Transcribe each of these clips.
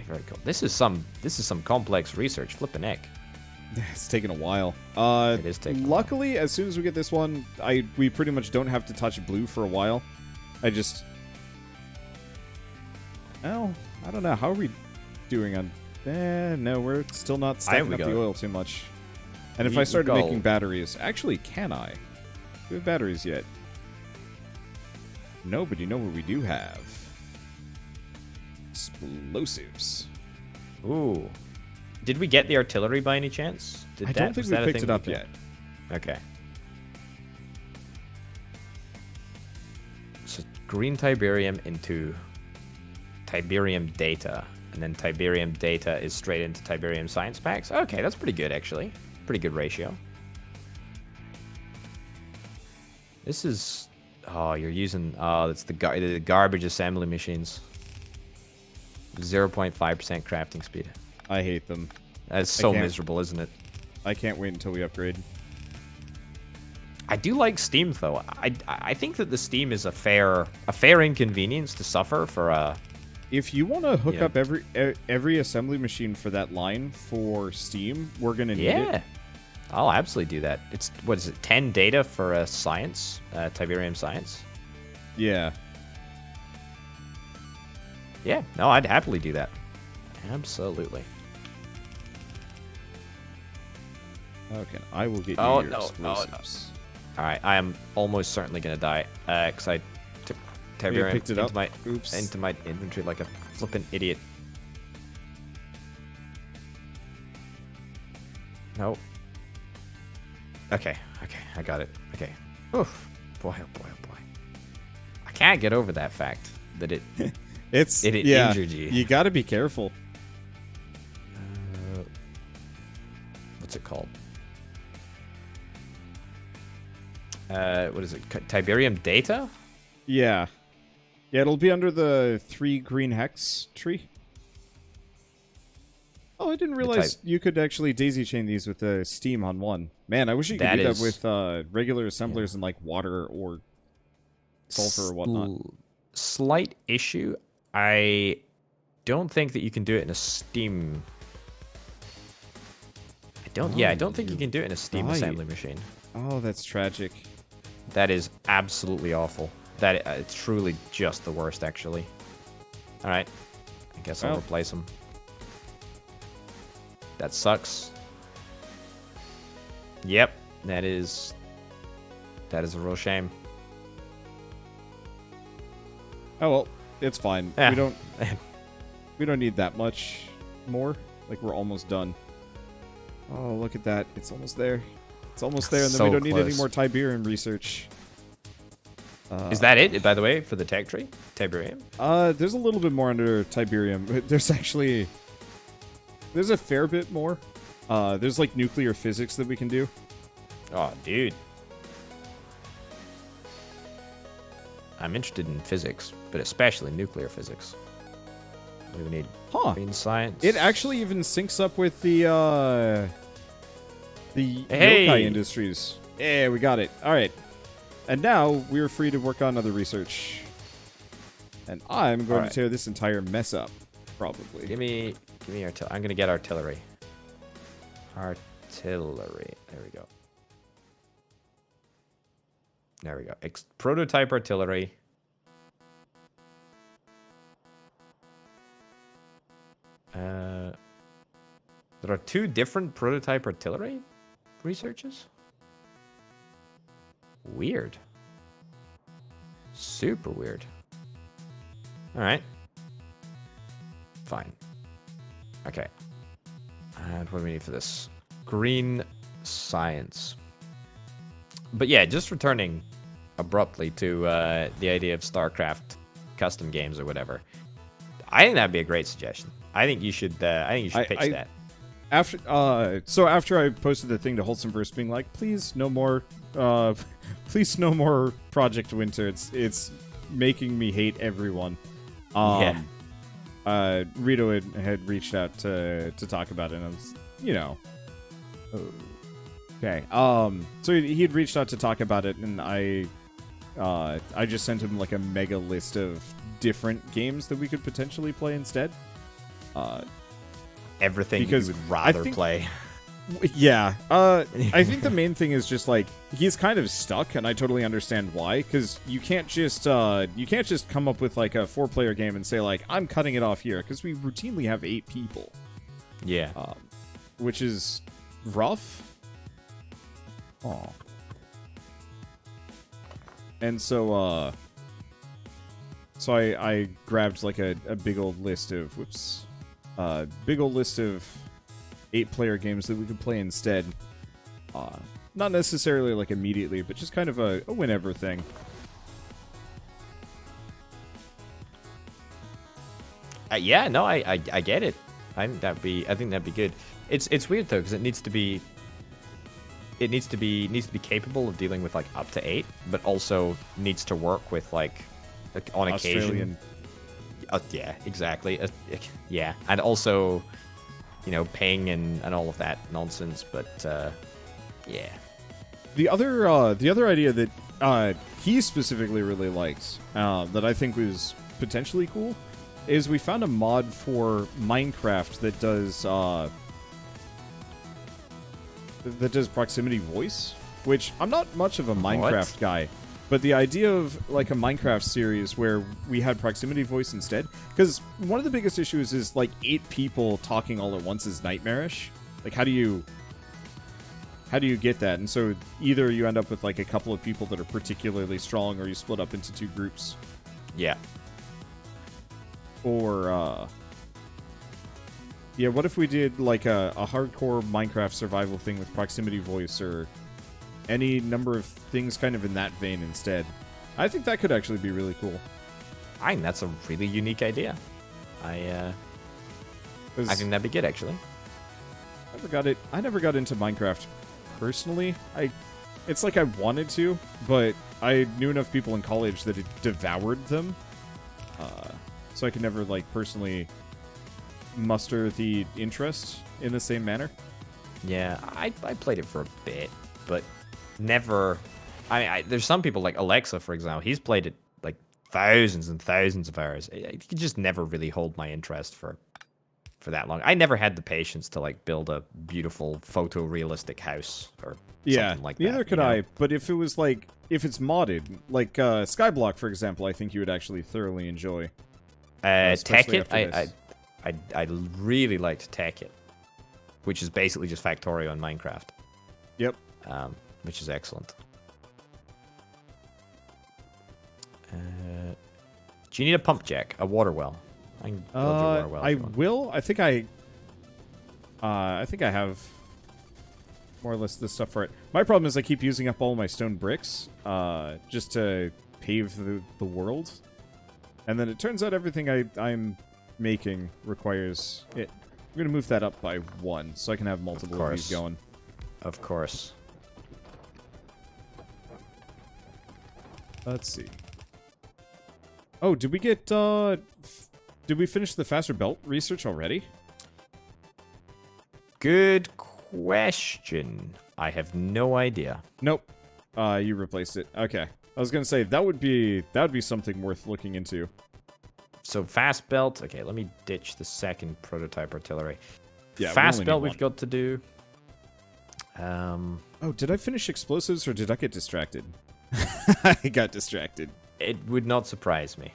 very cool. This is some complex research. Flippin' heck. It's taken a while. It is taking. Luckily, as soon as we get this one, we pretty much don't have to touch blue for a while. Well, I don't know. How are we doing on... no, we're still not stacking up the oil too much. And if I started making batteries... Actually, can I? Do we have batteries yet? No, but you know what we do have? Explosives. Ooh. Did we get the artillery by any chance? I don't think we picked it up yet. Okay. So green Tiberium into Tiberium data. And then Tiberium data is straight into Tiberium science packs. Okay, that's pretty good, actually. Pretty good ratio. This is... Oh, you're using... Oh, that's the garbage assembly machines. 0.5% crafting speed. I hate them. That's so miserable, isn't it? I can't wait until we upgrade. I do like Steam, though. I think that the Steam is a fair inconvenience to suffer for a... If you want to hook up every assembly machine for that line for Steam, we're going to need it. Yeah. I'll absolutely do that. It's, what is it, 10 data for a science? Tiberium science? Yeah. Yeah, no, I'd happily do that. Absolutely. Okay, I will get you your explosives. No. Alright, I am almost certainly going to die. Because I took Tiberium into my inventory like a flippin' idiot. Nope. Okay, I got it. Okay. Oof. Boy, oh boy, oh boy. I can't get over that fact that it injured you. You gotta be careful. What's it called? What is it? Tiberium data? Yeah. Yeah, it'll be under the 3 green hex tree. Oh, I didn't realize you could actually daisy chain these with the Steam on one. Man, I wish you could do that with regular assemblers in like water or sulfur or whatnot. Slight issue. I don't think that you can do it in a Steam. I don't think you can do it in a Steam assembly machine. Oh, that's tragic. That is absolutely awful. That it's truly just the worst, actually. All right, I guess I'll replace them. That sucks. Yep, that is a real shame. Oh well, it's fine. Yeah. We don't need that much more. Like, we're almost done. Oh, look at that. It's almost there. It's almost there, and then we don't need any more Tiberium research. Is that it, by the way, for the tech tree? Tiberium? There's a little bit more under Tiberium. There's a fair bit more. There's, like, nuclear physics that we can do. Oh, dude. I'm interested in physics, but especially nuclear physics. What do we need? Green science. It actually even syncs up with the yokai industries. Yeah, we got it. All right. And now we're free to work on other research. And I'm going to tear this entire mess up, probably. Give me artillery. I'm going to get artillery. Artillery. There we go. There we go. Prototype artillery. There are 2 different prototype artillery researches? Weird. Super weird. Alright. Fine. Okay. And what do we need for this? Green science. But yeah, just returning abruptly to the idea of StarCraft custom games or whatever. I think that'd be a great suggestion. I think you should. Pitch that. After I posted the thing to Wholesomeverse, being like, please no more Project Winter. It's making me hate everyone. Rito had reached out to talk about it, and I was, okay. So he had reached out to talk about it, and I just sent him like a mega list of different games that we could potentially play instead. Everything because you would rather play. Yeah. I think the main thing is just like he's kind of stuck, and I totally understand why. Because you can't just come up with like a 4-player game and say like I'm cutting it off here, because we routinely have 8 people. Yeah. Which is rough. Oh. And so I grabbed like a big old list of big old list of 8-player games that we could play instead. Not necessarily like immediately, but just kind of a whenever thing. Yeah, no, I get it. I think that'd be good. It's weird though, because it needs to be capable of dealing with like up to 8, but also needs to work with like on occasion. Yeah, exactly. Yeah, and also, you know, ping and all of that nonsense. But yeah. The other idea that he specifically really liked, that I think was potentially cool, is we found a mod for Minecraft that does proximity voice, which I'm not much of a Minecraft guy, but the idea of like a Minecraft series where we had proximity voice instead, because one of the biggest issues is like 8 people talking all at once is nightmarish. Like how do you get that? And so either you end up with like a couple of people that are particularly strong, or you split up into 2 groups. Yeah. Or yeah, what if we did like a hardcore Minecraft survival thing with proximity voice, or any number of things kind of in that vein instead? I think that could actually be really cool. I think that's a really unique idea. I think that'd be good, actually. I never got into Minecraft personally. It's like I wanted to, but I knew enough people in college that it devoured them. So I could never like personally muster the interest in the same manner. Yeah, I played it for a bit, but never. There's some people like Alexa, for example. He's played it like thousands and thousands of hours. He could just never really hold my interest for that long. I never had the patience to like build a beautiful photorealistic house or something like that. Neither could I. But if it's modded, like Skyblock, for example, I think you would actually thoroughly enjoy. Tekkit, I really liked Tekkit, which is basically just Factorio in Minecraft. Yep. Which is excellent. Do you need a pump jack? A water well? I can build your water well. I will. I think I have more or less this stuff for it. My problem is I keep using up all my stone bricks just to pave the world. And then it turns out everything I'm making requires it. I'm going to move that up by 1 so I can have multiple of these going. Of course. Let's see. Oh, did we get, did we finish the faster belt research already? Good question. I have no idea. Nope. You replaced it. Okay. I was gonna say that would be something worth looking into. So fast belt. Okay, let me ditch the second prototype artillery. Yeah, fast belt we've got to do. Oh, did I finish explosives or did I get distracted? I got distracted. It would not surprise me.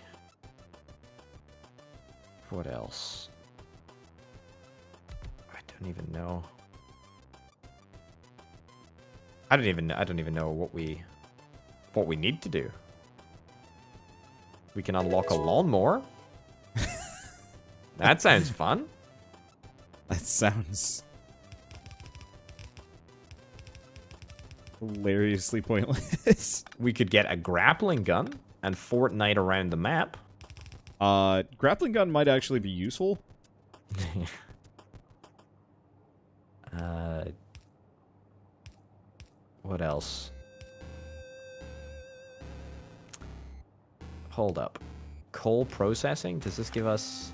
What else? I don't even know. I don't even know what we need to do. We can unlock a lawnmower. That sounds fun. That sounds hilariously pointless. We could get a grappling gun and Fortnite around the map. Grappling gun might actually be useful. What else? Hold up. Coal processing? Does this give us...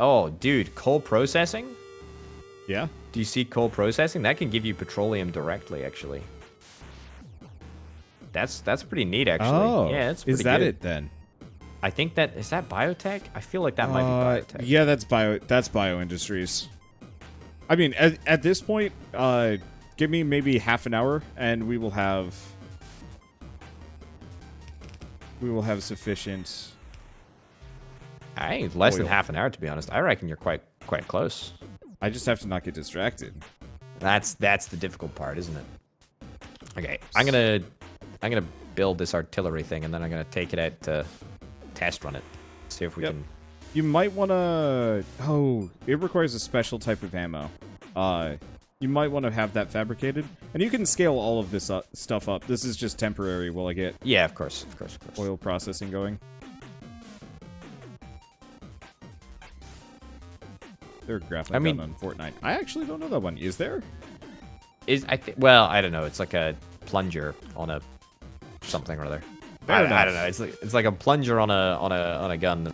Oh, dude, coal processing? Yeah? Do you see coal processing? That can give you petroleum directly, actually. That's pretty neat, actually. Oh, yeah, it's pretty is that good. it then? I think that is that biotech. I feel like that might be biotech. Yeah, that's bio industries. I mean, at this point, give me maybe half an hour, and we will have sufficient. I think less than half an hour, to be honest. I reckon you're quite close. I just have to not get distracted. That's the difficult part, isn't it? Okay, I'm gonna build this artillery thing, and then I'm gonna take it out to test run it. See if we can. You might want to... Oh, it requires a special type of ammo. You might want to have that fabricated. And you can scale all of this stuff up. This is just temporary while I get... Yeah, of course. Oil processing going. There's a grappling gun on Fortnite. I actually don't know that one. Is there? Well, I don't know. It's like a plunger on a something or other. I don't know. It's like a plunger on a gun.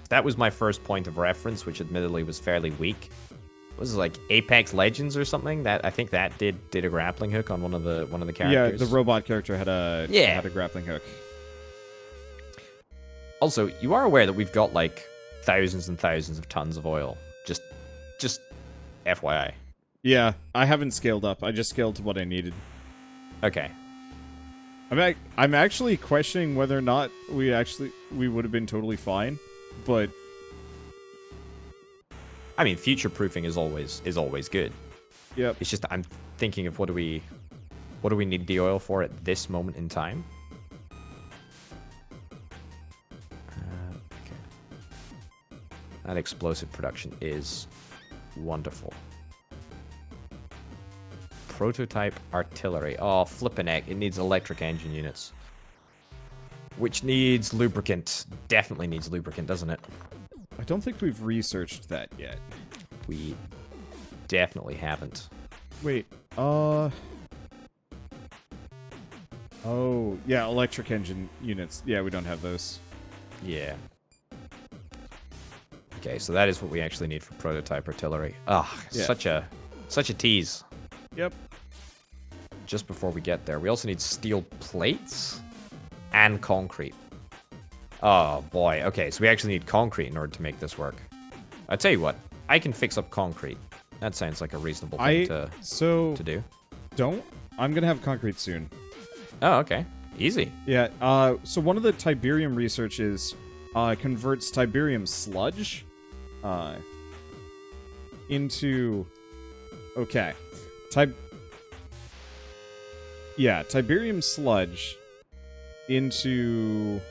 That was my first point of reference, which admittedly was fairly weak. Was it like Apex Legends or something? That I think that did a grappling hook on one of the characters. Yeah, the robot character had a grappling hook. Also, you are aware that we've got like thousands and thousands of tons of oil. Just FYI. Yeah, I haven't scaled up. I just scaled to what I needed. Okay. I'm actually questioning whether or not we would have been totally fine, but I mean, future-proofing is always good. Yep. It's just I'm thinking of what do we need the oil for at this moment in time? Okay. That explosive production is wonderful. Prototype artillery. Oh, flippin' heck. It needs electric engine units. Which needs lubricant. Definitely needs lubricant, doesn't it? I don't think we've researched that yet. We definitely haven't. Wait, oh, yeah, electric engine units. Yeah, we don't have those. Yeah. Okay, so that is what we actually need for prototype artillery. Ah, yeah. Such a tease. Yep. Just before we get there, we also need steel plates and concrete. Oh boy. Okay, so we actually need concrete in order to make this work. I'll tell you what, I can fix up concrete. That sounds like a reasonable thing to do. I'm gonna have concrete soon. Oh, okay. Easy. Yeah, so one of the Tiberium researches converts Tiberium sludge into... Okay. Tiberium sludge into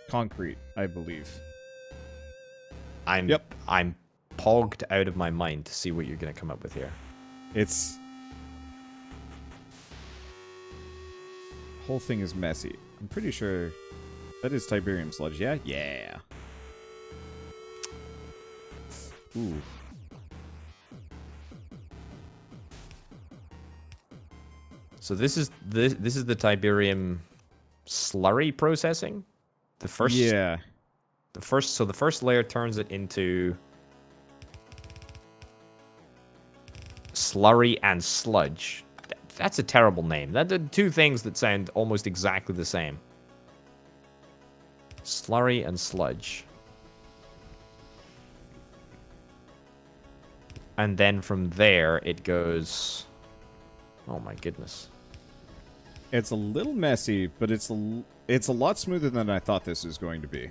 concrete, I believe. I'm pogged out of my mind to see what you're gonna come up with here. It's... whole thing is messy. I'm pretty sure that is Tiberium sludge, yeah? Yeah. Ooh. So this is the Tiberium slurry processing? The first the first layer turns it into slurry and sludge. That's a terrible name. That's two things that sound almost exactly the same. Slurry and sludge. And then from there it goes... Oh my goodness. It's a little messy, but it's a lot smoother than I thought this was going to be.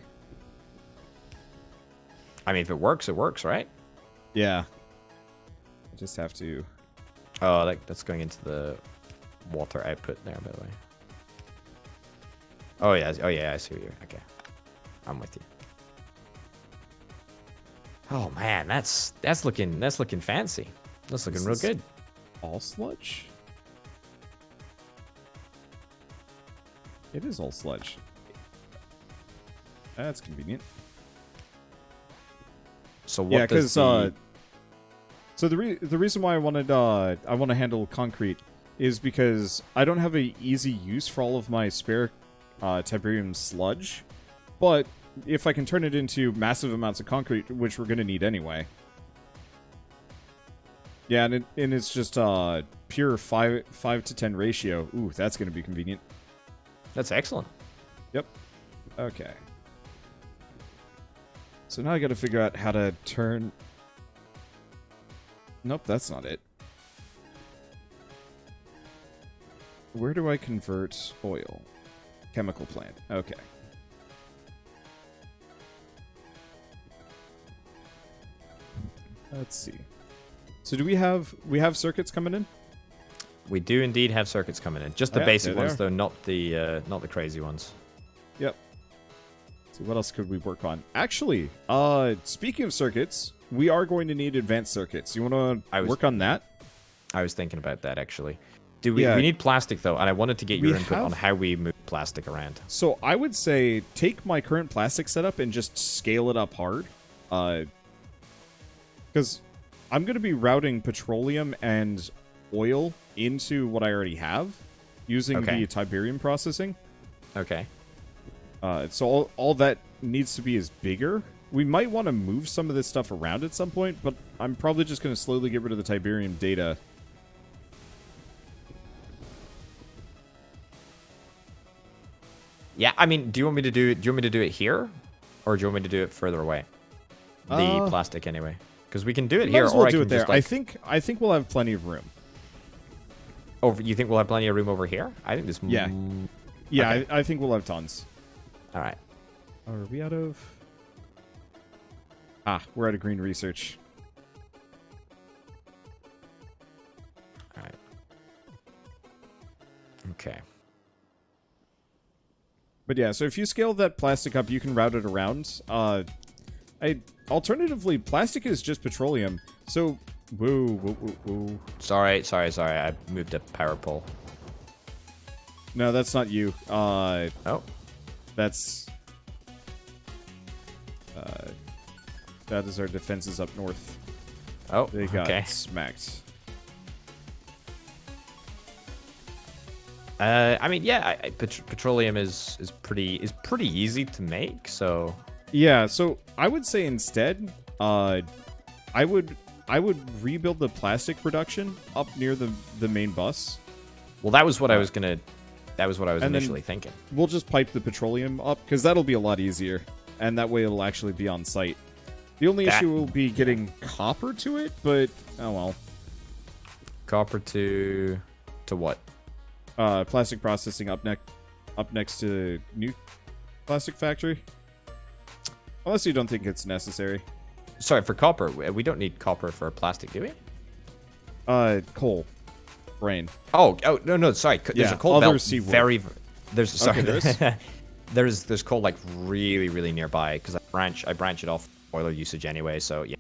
I mean, if it works, right? Yeah. I just have to... Oh, that's going into the water output there, by the way. Oh yeah, I see what you're... Okay. I'm with you. Oh man, that's looking fancy. That's looking real good. All sludge? It is all sludge. That's convenient. So what does the... So the reason why I want to handle concrete is because I don't have a easy use for all of my spare Tiberium sludge, but if I can turn it into massive amounts of concrete, which we're going to need anyway. Yeah, and it's just pure 5 to 10 ratio. Ooh, that's going to be convenient. That's excellent. Yep. Okay. So now I got to figure out how to turn... Nope, that's not it. Where do I convert oil? Chemical plant. Okay. Let's see. So do we have circuits coming in? We do indeed have circuits coming in. Just the basic ones, though, not the crazy ones. Yep. So what else could we work on? Actually, speaking of circuits, we are going to need advanced circuits. You want to work on that? I was thinking about that, actually. We need plastic, though, and I wanted to get your input on how we move plastic around. So I would say take my current plastic setup and just scale it up hard. Because I'm going to be routing petroleum and oil into what I already have using the Tiberium processing. Okay. So all that needs to be is bigger. We might want to move some of this stuff around at some point, but I'm probably just going to slowly get rid of the Tiberium data. Yeah, I mean, do you want me to do it here, or do you want me to do it further away? The plastic, anyway, because we can do it here, or I can do it there. I think we'll have plenty of room. Oh, you think we'll have plenty of room over here? I think this. Yeah. Yeah, okay. I think we'll have tons. All right. Are we out of? We're out of green research. All right. Okay. But yeah, so if you scale that plastic up, you can route it around. Alternatively, plastic is just petroleum. So, whoa. Sorry. I moved a power pole. No, that's not you. Oh. That's... that is our defenses up north. Oh, they got smacked. I mean, yeah, petroleum is pretty easy to make. So yeah, so I would say instead, I would rebuild the plastic production up near the main bus. Well, that was what I was initially thinking. We'll just pipe the petroleum up because that'll be a lot easier, and that way it'll actually be on site. The only issue will be getting copper to it, but oh well. Copper to what? Plastic processing up next to new plastic factory. Unless you don't think it's necessary. Sorry, for copper, we don't need copper for plastic, do we? Coal, brain. Oh no, sorry. There's a coal belt. There's coal like really nearby because I branch it off oil usage anyway. So yeah,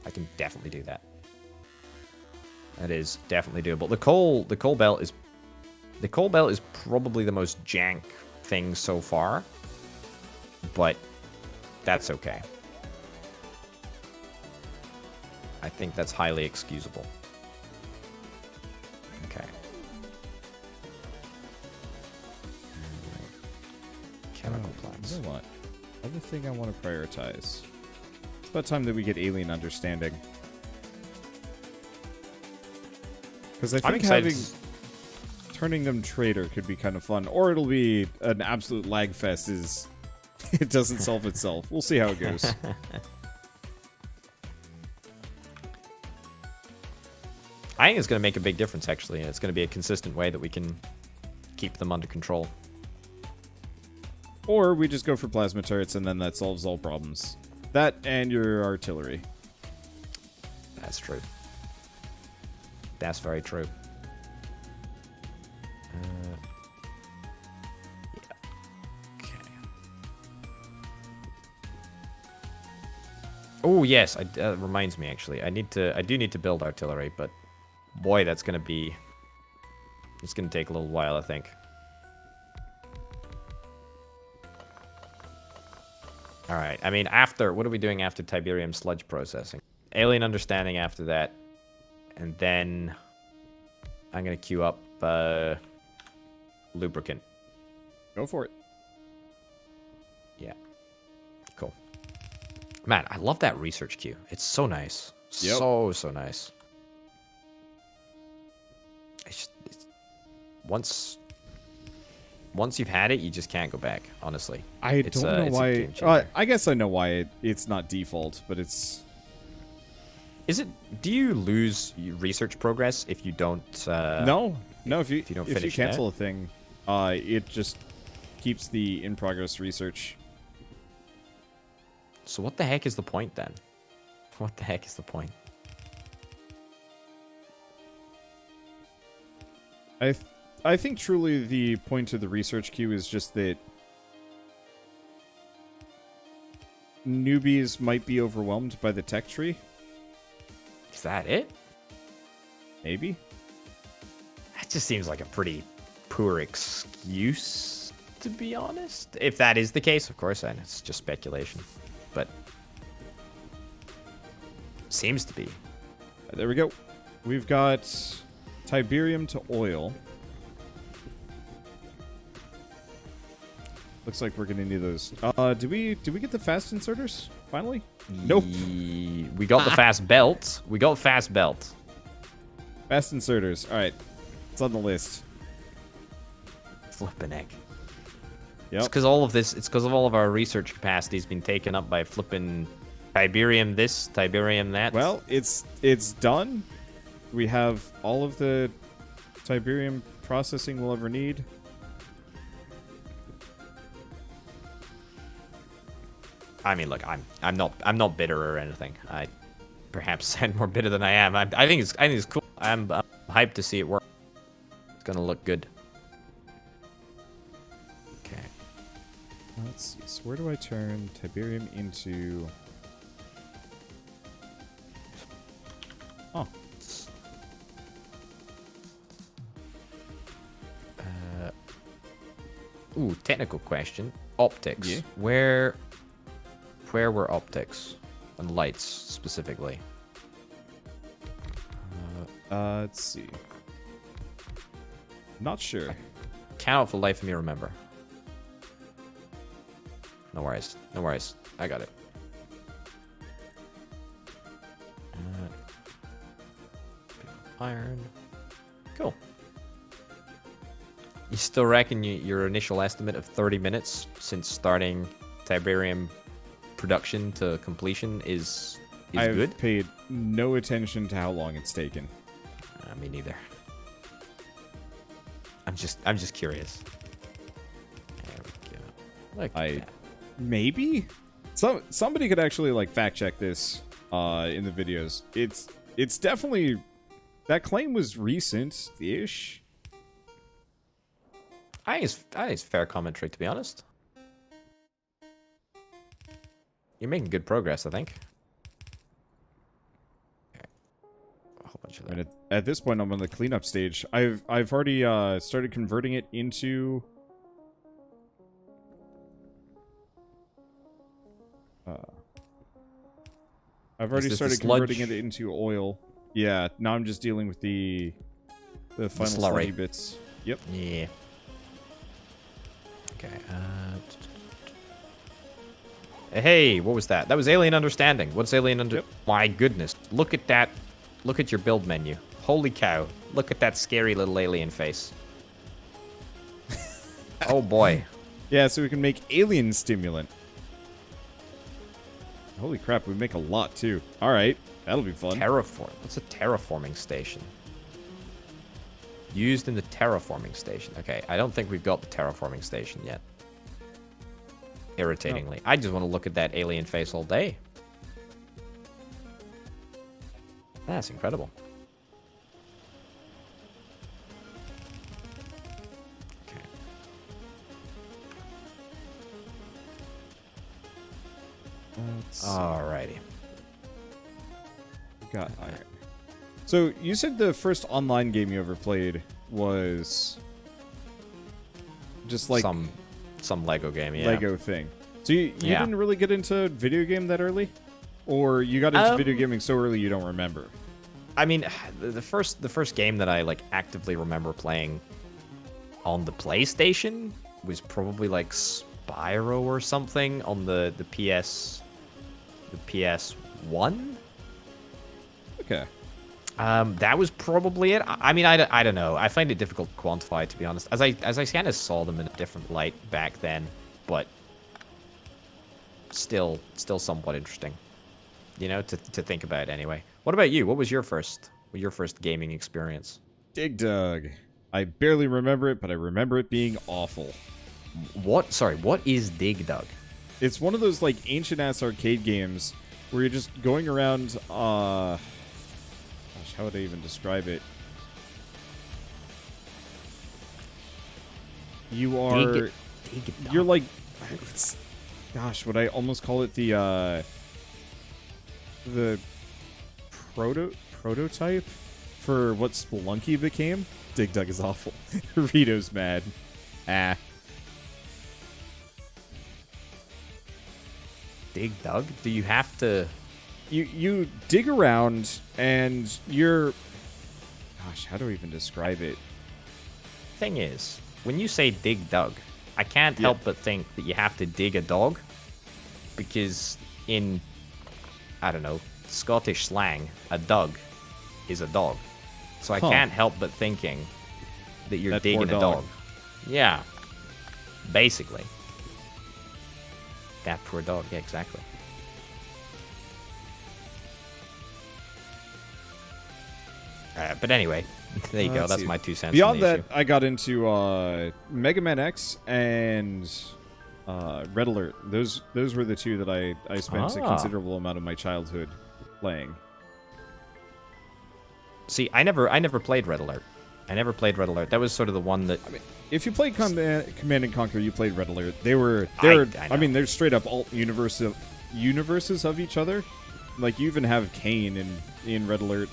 I can definitely do that. That is definitely doable. The coal belt is probably the most jank thing so far, but that's okay. I think that's highly excusable. Okay. Chemical plants. You know what? Other thing I want to prioritize. It's about time that we get alien understanding. Because I think turning them traitor could be kind of fun, or it'll be an absolute lag fest. It doesn't solve itself. We'll see how it goes. I think it's going to make a big difference, actually, and it's going to be a consistent way that we can keep them under control. Or we just go for plasma turrets, and then that solves all problems. That and your artillery. That's true. That's very true. Oh yes, reminds me actually. I do need to build artillery, but boy, it's gonna take a little while, I think. All right. I mean, what are we doing after Tiberium sludge processing? Alien understanding after that, and then I'm gonna queue up lubricant. Go for it. Yeah. Cool. Man, I love that research queue. It's so nice. Yep. So nice. Once once you've had it, you just can't go back. Honestly, I don't know why. I guess I know why it's not default, but it's. Is it? Do you lose research progress if you don't? No. If you don't if you finish cancel a thing, it just keeps the in progress research. So what the heck is the point then? What the heck is the point? I think truly the point of the research queue is just that newbies might be overwhelmed by the tech tree. Is that it? Maybe. That just seems like a pretty poor excuse, to be honest. If that is the case, of course, and it's just speculation. But seems to be. There we go. We've got Tiberium to oil. Looks like we're gonna need those. Did we get the fast inserters finally? Nope. We got the fast belt. We got fast belt. Fast inserters. All right, it's on the list. Flippin' heck. Yep. It's because all of this. It's because of all of our research capacity has been taken up by flipping Tiberium this, Tiberium that. Well, it's done. We have all of the Tiberium processing we'll ever need. I mean, look, I'm not bitter or anything. I perhaps sound more bitter than I am. I think it's cool. I'm hyped to see it work. It's gonna look good. Okay. Let's see. So where do I turn Tiberium into? Oh. Ooh, technical question. Optics. Yeah. Where were optics and lights specifically? Let's see. Not sure. Cannot for the life of me remember. No worries. No worries. I got it. Iron. Cool. You still reckon your initial estimate of 30 minutes since starting Tiberium production to completion is I've good? paid no attention to how long it's taken. Me neither. I'm just curious. There we go. Like that. Maybe somebody could actually like fact check this in the videos. It's definitely, that claim was recent-ish. I think it's fair commentary, to be honest. You're making good progress, I think. Okay. A whole bunch of that. And at this point, I'm on the cleanup stage. I've already started converting it into. I've already started converting it into oil. Yeah. Now I'm just dealing with the final slurry slurry bits. Yep. Yeah. Okay. Hey, what was that? That was alien understanding. What's alien under? Yep. My goodness! Look at that. Look at your build menu. Holy cow! Look at that scary little alien face. Oh boy. Yeah, so we can make alien stimulant. Holy crap, we make a lot too. All right, that'll be fun. Terraform. What's a terraforming station? Used in the terraforming station. Okay, I don't think we've got the terraforming station yet. Irritatingly. I just want to look at that alien face all day. That's incredible. Okay. Alrighty. Got iron. So you said the first online game you ever played was just like some Lego game, yeah. Lego thing. So you didn't really get into video game that early, or you got into video gaming so early you don't remember? I mean, the first game that I like actively remember playing on the PlayStation was probably like Spyro or something on the PS1. Okay. That was probably it. I mean, I don't know. I find it difficult to quantify, to be honest. As I kind of saw them in a different light back then, but still somewhat interesting. You know, to think about anyway. What about you? What was your first gaming experience? Dig Dug. I barely remember it, but I remember it being awful. What? Sorry, what is Dig Dug? It's one of those like ancient ass arcade games where you're just going around. Gosh, how would I even describe it? You are. You're like. Gosh, would I almost call it the prototype for what Spelunky became? Dig Dug is awful. Rito's mad. Ah. Dig Dug? Do you have to... You dig around and you're... Gosh, how do I even describe it? Thing is, when you say Dig Dug, I can't help but think that you have to dig a dog. Because in, I don't know, Scottish slang, a dug is a dog. So I can't help but thinking that you're digging a dog. Yeah. Basically. That poor dog, yeah, exactly. But anyway, there you go. That's my 2 cents. Beyond that, I got into Mega Man X and Red Alert. Those were the two that I spent a considerable amount of my childhood playing. See, I never played Red Alert. I never played Red Alert. That was sort of the one that... I mean, if you played Command and Conquer, you played Red Alert. They're straight up alt universes of each other. Like, you even have Kane in Red Alert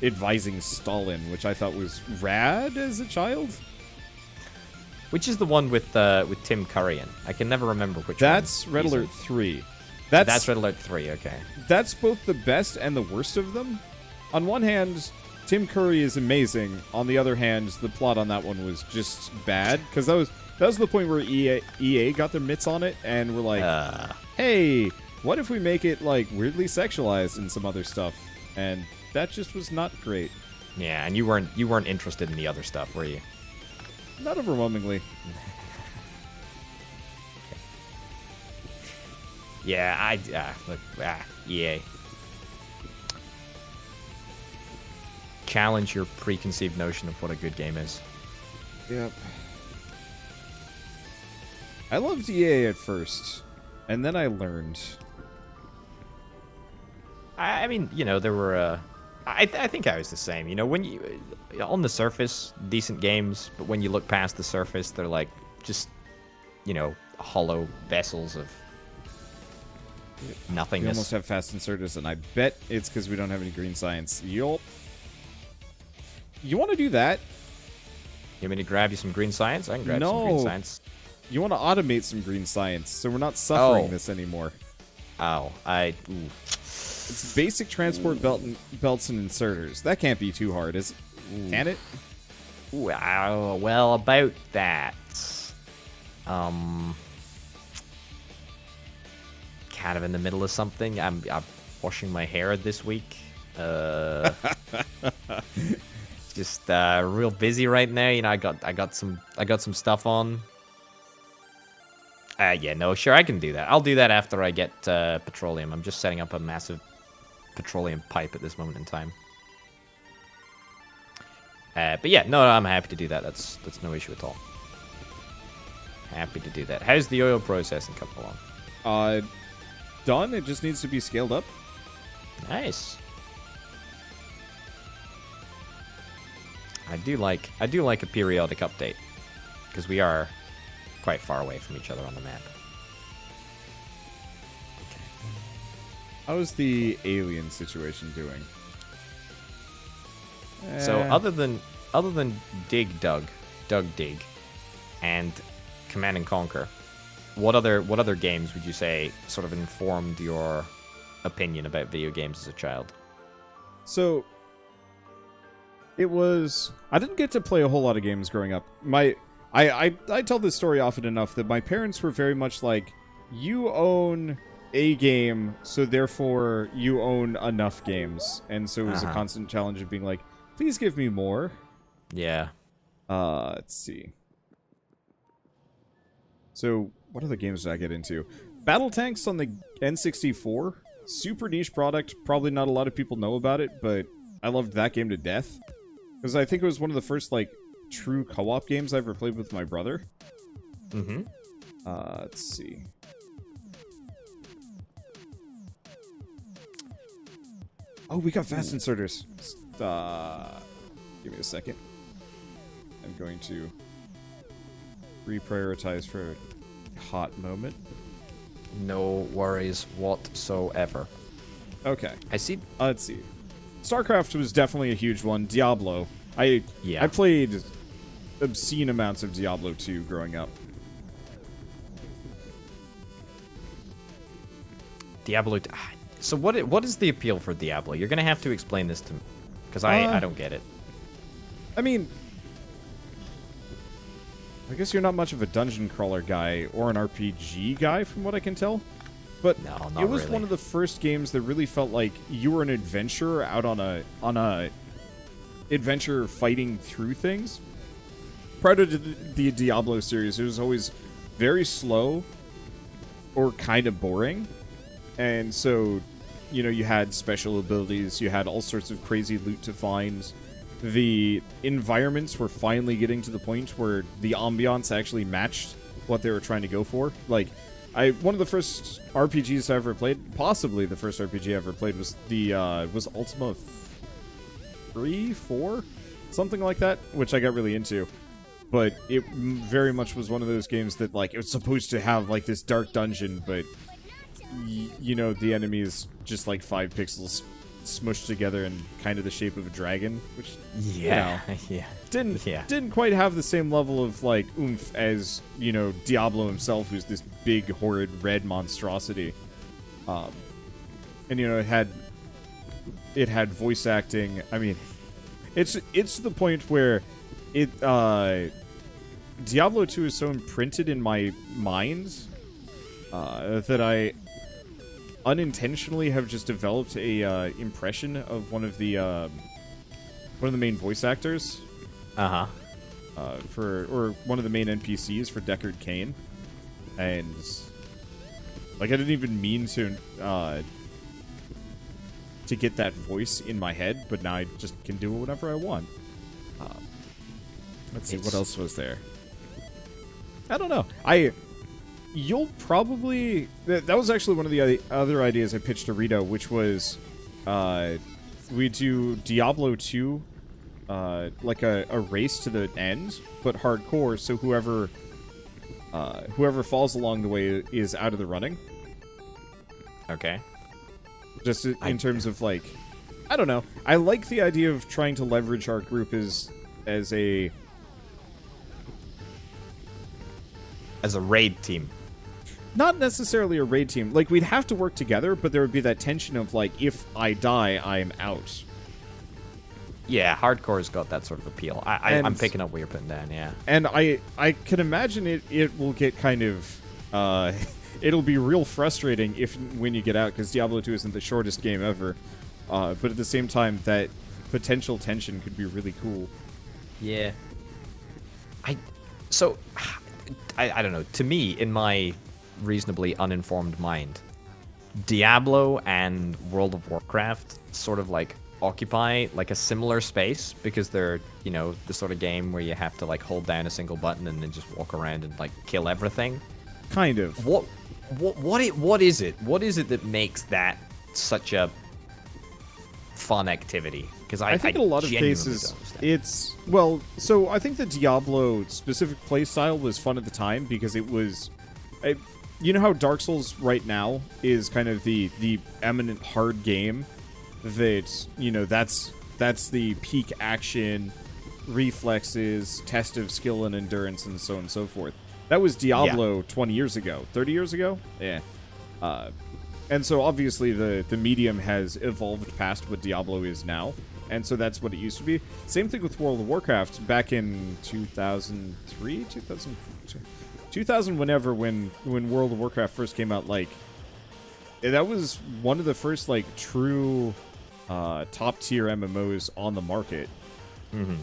advising Stalin, which I thought was rad as a child. Which is the one with Tim Curry in? I can never remember which That's one. Red Alert 3. That's Red Alert 3, okay. That's both the best and the worst of them. On one hand, Tim Curry is amazing. On the other hand, the plot on that one was just bad. Because that was the point where EA got their mitts on it, and we're like, hey, what if we make it like weirdly sexualized and some other stuff? And that just was not great. Yeah, and you weren't interested in the other stuff, were you? Not overwhelmingly. Yeah, EA. Challenge your preconceived notion of what a good game is. Yep. I loved EA at first, and then I learned. I mean, you know, there were... I think I was the same. You know, when you... On the surface, decent games, but when you look past the surface, they're like just, you know, hollow vessels of nothingness. We almost have fast inserters, and I bet it's because we don't have any green science. Yup. You want to do that? You want me to grab you some green science? I can grab some green science. You want to automate some green science, so we're not suffering this anymore. Ooh. It's basic transport belts and inserters. That can't be too hard, is it? Can it? Wow. Well, about that. Kind of in the middle of something. I'm washing my hair this week. Just real busy right now. You know, I got some stuff on. Yeah, no, sure, I can do that. I'll do that after I get petroleum. I'm just setting up a massive petroleum pipe at this moment in time. But yeah, no, I'm happy to do that. That's no issue at all. Happy to do that. How's the oil processing coming along? Done. It just needs to be scaled up. Nice. I do like a periodic update because we are quite far away from each other on the map. Okay. How's the alien situation doing? So other than Dig, and Command and Conquer, what other games would you say sort of informed your opinion about video games as a child? So it was... I didn't get to play a whole lot of games growing up. I tell this story often enough that my parents were very much like, you own a game, so therefore you own enough games. And so it was a constant challenge of being like, please give me more. Yeah. Let's see. So, what other games did I get into? Battle Tanks on the N64. Super niche product. Probably not a lot of people know about it, but I loved that game to death. Because I think it was one of the first, like, true co-op games I ever played with my brother. Mm-hmm. Let's see. Oh, we got fast inserters. Give me a second. I'm going to reprioritize for a hot moment. No worries whatsoever. Okay. I see. Let's see. StarCraft was definitely a huge one. Diablo. I played obscene amounts of Diablo 2 growing up. Diablo. So what is the appeal for Diablo? You're gonna have to explain this to me, because I don't get it. I mean, I guess you're not much of a dungeon crawler guy or an RPG guy, from what I can tell. But no, not it was really. one of the first games that really felt like you were an adventurer out on a adventure fighting through things. Prior to the Diablo series, it was always very slow or kind of boring. And so, you know, you had special abilities, you had all sorts of crazy loot to find. The environments were finally getting to the point where the ambiance actually matched what they were trying to go for. Like, one of the first RPGs I ever played, possibly the first RPG I ever played, was was Ultima 3, 4? Something like that, which I got really into. But it very much was one of those games that, like, it was supposed to have, like, this dark dungeon, but you know, the enemy is just like 5 pixels smushed together in kind of the shape of a dragon, which didn't quite have the same level of like oomph as, you know, Diablo himself, who's this big horrid red monstrosity. And you know, it had voice acting. I mean, it's to the point where Diablo 2 is so imprinted in my mind that I unintentionally have just developed a impression of one of the main voice actors. Or one of the main NPCs for Deckard Cain. And like, I didn't even mean to get that voice in my head, but now I just can do it whenever I want. Let's see, what else was there? I don't know. You'll probably... That was actually one of the other ideas I pitched to Rita, which was we do Diablo 2, like a race to the end, but hardcore, so whoever falls along the way is out of the running. Okay. Just in terms of, like... I don't know. I like the idea of trying to leverage our group as a raid team. Not necessarily a raid team. Like, we'd have to work together, but there would be that tension of, like, if I die, I'm out. Yeah, hardcore's got that sort of appeal. I'm picking up what you're putting down, yeah. And I can imagine it will get kind of... it'll be real frustrating when you get out, because Diablo 2 isn't the shortest game ever. But at the same time, that potential tension could be really cool. Yeah. I don't know. To me, in my reasonably uninformed mind, Diablo and World of Warcraft sort of like occupy like a similar space, because they're, you know, the sort of game where you have to like hold down a single button and then just walk around and like kill everything. Kind of. What is it? What is it that makes that such a fun activity? Because I think in a lot of cases it's... Well, so I think the Diablo specific playstyle was fun at the time because it was... you know how Dark Souls right now is kind of the eminent hard game that, you know, that's the peak action, reflexes, test of skill and endurance, and so on and so forth. That was Diablo 20 years ago. 30 years ago? Yeah. And so obviously the medium has evolved past what Diablo is now. And so that's what it used to be. Same thing with World of Warcraft back in 2003, 2000, whenever, when World of Warcraft first came out, like, that was one of the first like true top tier MMOs on the market. Mm-hmm.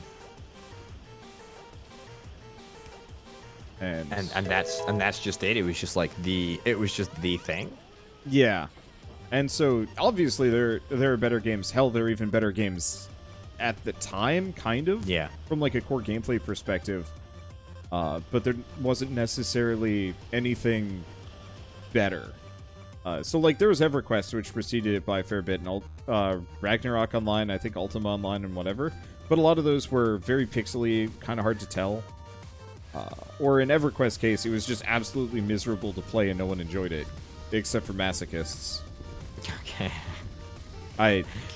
And that's just it. It was just like the thing. Yeah. And so obviously there are better games. Hell, there are even better games at the time, kind of. Yeah. From like a core gameplay perspective. But there wasn't necessarily anything better. So like there was EverQuest, which preceded it by a fair bit, and Ragnarok Online, I think Ultima Online and whatever. But a lot of those were very pixely, kind of hard to tell. Or in EverQuest case, it was just absolutely miserable to play and no one enjoyed it. Except for masochists. Okay.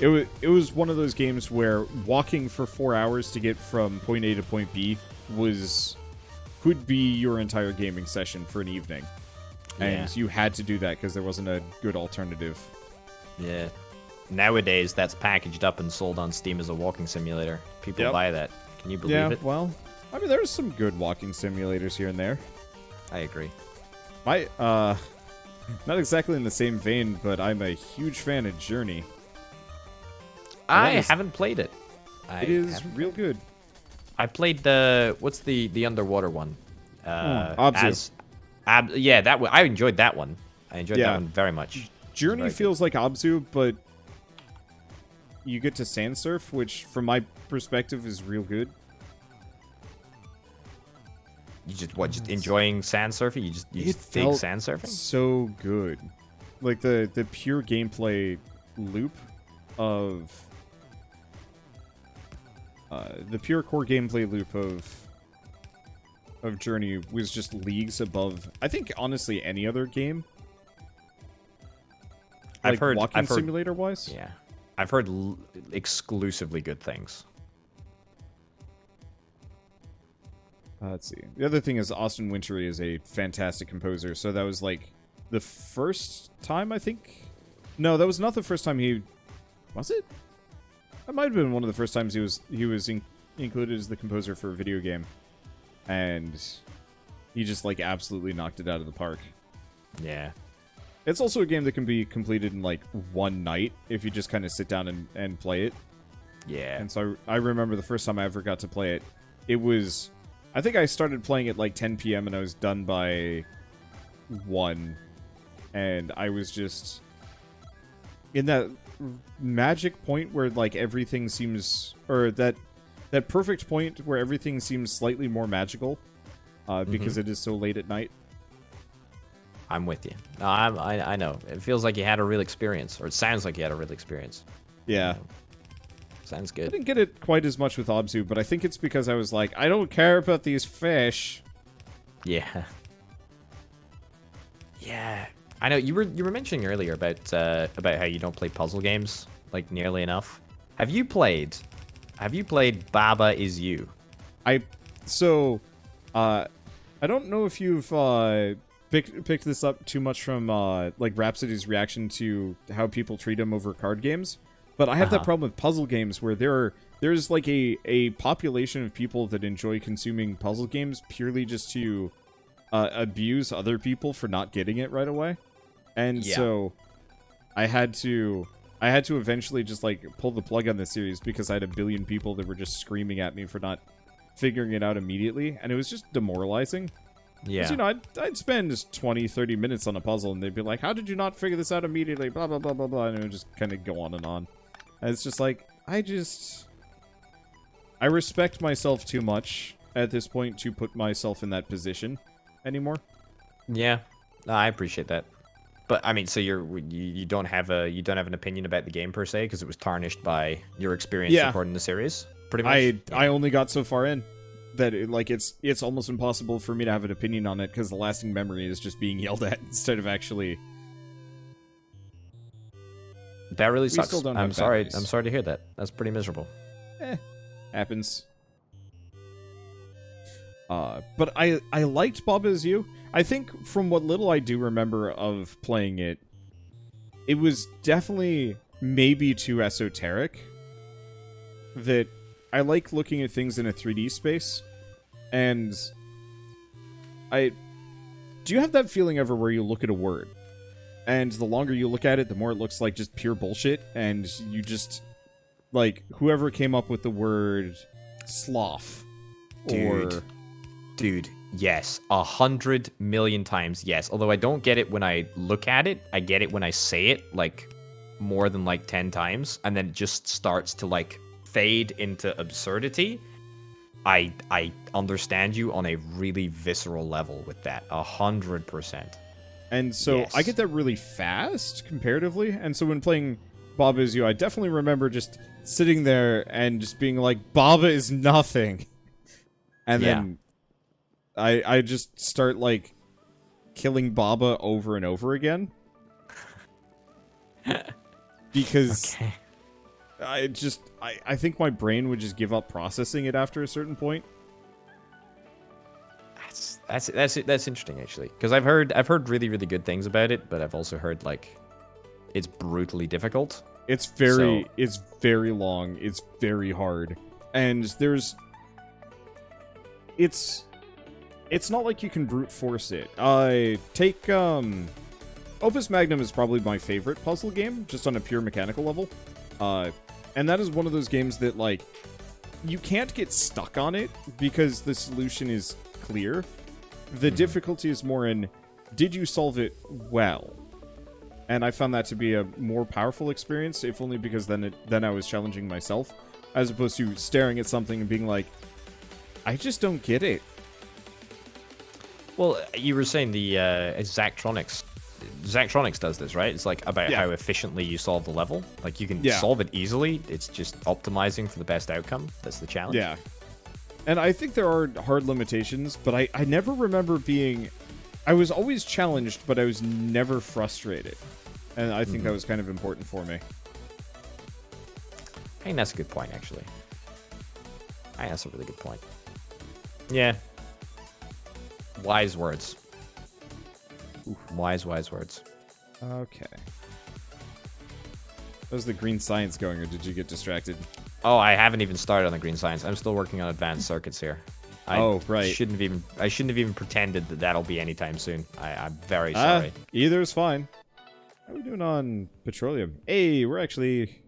It was one of those games where walking for 4 hours to get from point A to point B could be your entire gaming session for an evening. And you had to do that because there wasn't a good alternative. Yeah. Nowadays, that's packaged up and sold on Steam as a walking simulator. People buy that. Can you believe it? Well, I mean, there's some good walking simulators here and there. I agree. Not exactly in the same vein, but I'm a huge fan of Journey. I haven't played it. It is real good. I played what's the underwater one? Abzu. Yeah, that one. I enjoyed that one. I enjoyed that one very much. Journey feels like Abzu, but you get to sand surf, which from my perspective is real good. You just enjoying sand surfing? You just dig sand surfing? So good. Like the pure gameplay loop of the pure core gameplay loop of Journey was just leagues above, I think, honestly, any other game. Like I've heard walking simulator wise. Yeah, I've heard exclusively good things. Let's see. The other thing is Austin Wintory is a fantastic composer. So that was like the first time, I think. No, that was not the first time he. Was it? That might have been one of the first times he was included as the composer for a video game, and he just like absolutely knocked it out of the park. Yeah. It's also a game that can be completed in like one night if you just kind of sit down and play it. Yeah. And so I remember the first time I ever got to play it. It was, I think I started playing at like 10 p.m. and I was done by 1. And I was just in that magic point where like everything seems, or that perfect point where everything seems slightly more magical because it is so late at night. I'm with you. No, I know. It feels like you had a real experience, or it sounds like you had a real experience. Yeah. Sounds I good. didn't get it quite as much with Abzu, but I think it's because I was like, I don't care about these fish. Yeah. Yeah. I know you were mentioning earlier about how you don't play puzzle games like nearly enough. Have you played Baba Is You? I don't know if you've picked this up too much from like Rhapsody's reaction to how people treat him over card games, but I have that problem with puzzle games where there's like a population of people that enjoy consuming puzzle games purely just to abuse other people for not getting it right away. And so I had to eventually just like pull the plug on this series because I had a billion people that were just screaming at me for not figuring it out immediately, and it was just demoralizing. Yeah. You know, I'd spend 20-30 minutes on a puzzle and they'd be like, how did you not figure this out immediately, blah blah blah blah blah, and it would just kind of go on and on. And it's just like, I respect myself too much at this point to put myself in that position anymore. Yeah, no, I appreciate that. But I mean, so you don't have an opinion about the game per se because it was tarnished by your experience recording the series, pretty much. I only got so far in that it's almost impossible for me to have an opinion on it because the lasting memory is just being yelled at instead of actually. That really sucks. Still don't I'm have sorry. batteries. I'm sorry to hear that. That's pretty miserable. Happens. But I liked Baba Is You. I think from what little I do remember of playing it, it was definitely maybe too esoteric. That I like looking at things in a 3D space, and do you have that feeling ever where you look at a word And the longer you look at it, the more it looks like just pure bullshit. And you just, like, whoever came up with the word sloth. Dude, yes. 100 million times yes. Although I don't get it when I look at it. I get it when I say it, like, more than, like, 10 times. And then it just starts to, like, fade into absurdity. I understand you on a really visceral level with that. 100%. And so yes. I get that really fast, comparatively. And so when playing Baba Is You, I definitely remember just sitting there and just being like, Baba is nothing. And then I just start, like, killing Baba over and over again. Because I think my brain would just give up processing it after a certain point. That's interesting, actually, because I've heard really, really good things about it, but I've also heard, like, it's brutally difficult. It's very long. It's very hard, and it's not like you can brute force it. Take Opus Magnum is probably my favorite puzzle game, just on a pure mechanical level, and that is one of those games that, like, you can't get stuck on it because the solution is clear. The difficulty is more in, did you solve it well? And I found that to be a more powerful experience, if only because then I was challenging myself, as opposed to staring at something and being like, I just don't get it. Well, you were saying the Zachtronics. Zachtronics does this, right? It's like about how efficiently you solve the level. Like, you can solve it easily. It's just optimizing for the best outcome. That's the challenge. Yeah. And I think there are hard limitations, but I never remember being... I was always challenged, but I was never frustrated. And I think that was kind of important for me. I think that's a good point, actually. I think that's a really good point. Yeah. Wise words. Ooh, wise words. Okay. How's the green science going, or did you get distracted? Oh, I haven't even started on the green science. I'm still working on advanced circuits here. I shouldn't have even pretended that that'll be anytime soon. I'm very sorry. Either's fine. How are we doing on petroleum? Hey, we're actually...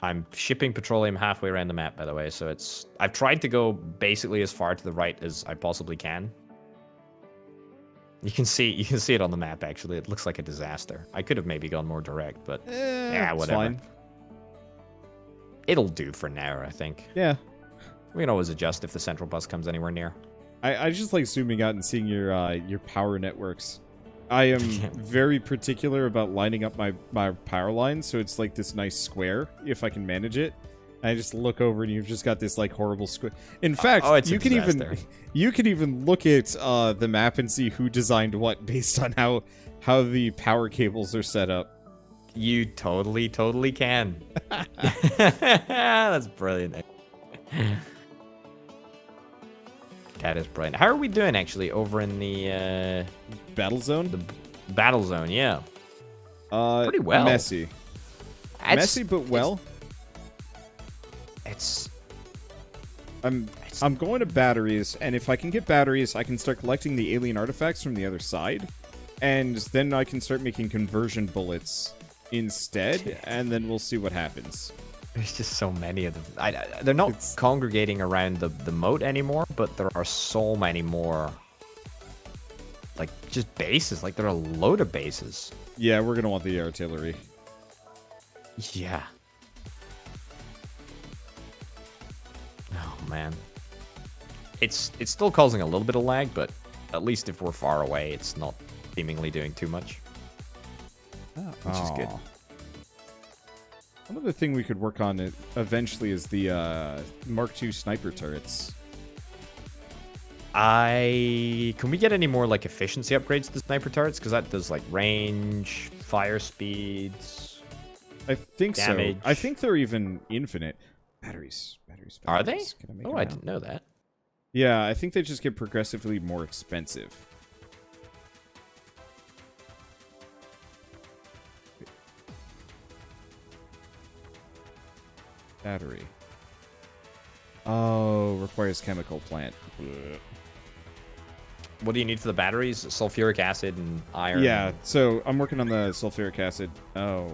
I'm shipping petroleum halfway around the map, by the way, so it's... I've tried to go basically as far to the right as I possibly can. You can see it on the map, actually. It looks like a disaster. I could have maybe gone more direct, but yeah, whatever. Fine. It'll do for now, I think. Yeah. We can always adjust if the central bus comes anywhere near. I just like zooming out and seeing your power networks. I am very particular about lining up my power lines, so it's like this nice square, if I can manage it. I just look over and you've just got this like horrible square. In fact, you can even look at the map and see who designed what based on how the power cables are set up. You totally can. That's brilliant. That is brilliant. How are we doing, actually, over in the... Battle zone? The battle zone, yeah. Pretty well. Messy. Messy, but well. I'm going to batteries, and if I can get batteries, I can start collecting the alien artifacts from the other side, and then I can start making conversion bullets instead, and then we'll see what happens. There's just so many of them. They're not congregating around the moat anymore, but there are so many more, like, just bases. Like, there are a load of bases. Yeah, we're gonna want the artillery. Yeah. Oh, man. It's still causing a little bit of lag, but at least if we're far away, it's not seemingly doing too much. Which is good. Another thing we could work on eventually is the Mark II sniper turrets. Can we get any more, like, efficiency upgrades to the sniper turrets? Because that does, like, range, fire speeds, I think damage. So. I think they're even infinite. Batteries. Are they? I didn't know that. Yeah, I think they just get progressively more expensive. Battery. Oh, requires chemical plant. What do you need for the batteries? Sulfuric acid and iron. Yeah, so I'm working on the sulfuric acid. Oh,